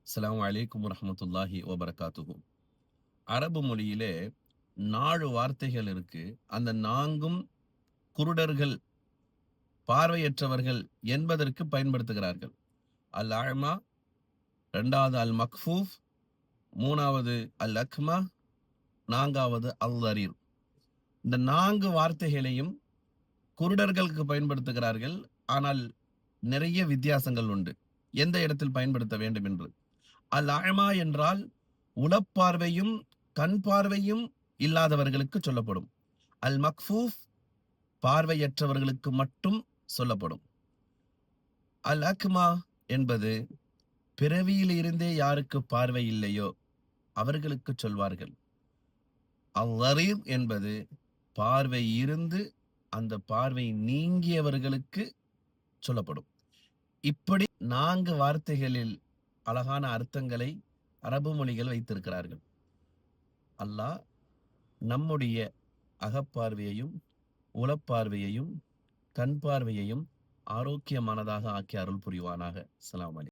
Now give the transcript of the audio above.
அஸ்ஸலாமு அலைக்கும் வரஹ்மத்துல்லாஹி வபரகாத்துஹு. அரபு மொழியிலே 4 வார்த்தைகள் இருக்கு. அந்த 4ம் குருடர்கள், பார்வையற்றவர்கள் என்பதற்கு பயன்படுத்துகிறார்கள். அல் அஅமா, 2வது அல் மக்ஃபூஃப், 3வது அல் அக்மா, 4வது அல் லரீர். இந்த 4 வார்த்தைகளையும் குருடர்களுக்கு பயன்படுத்துகிறார்கள். ஆனால் நிறைய வித்தியாசங்கள் உண்டு. எந்த இடத்தில் பயன்படுத்த வேண்டும் என்று. அல் அஅமா என்றால் உளப்பார்வையும் கண் பார்வையும் இல்லாதவர்களுக்கு சொல்லப்படும். அல் மக்ஃபூஃப் பார்வையற்றவர்களுக்கு மட்டும் சொல்லப்படும். அல் அக்மா என்பது பிறவியில் இருந்தே யாருக்கு பார்வை இல்லையோ அவர்களுக்கு சொல்வார்கள். அல் லரீர் என்பது பார்வை இருந்து அந்த பார்வை நீங்கியவர்களுக்கு சொல்லப்படும். இப்படி 4 வார்த்தைகளில் அழகான அர்த்தங்களை அரபு மொழிகள் வைத்திருக்கிறார்கள். அல்லாஹ் நம்முடைய அகப்பார்வையையும் உளப்பார்வையையும் கண் பார்வையையும் ஆரோக்கியமானதாக ஆக்கி அருள் புரிவானாக. அஸ்ஸலாமு அலைக்கும்.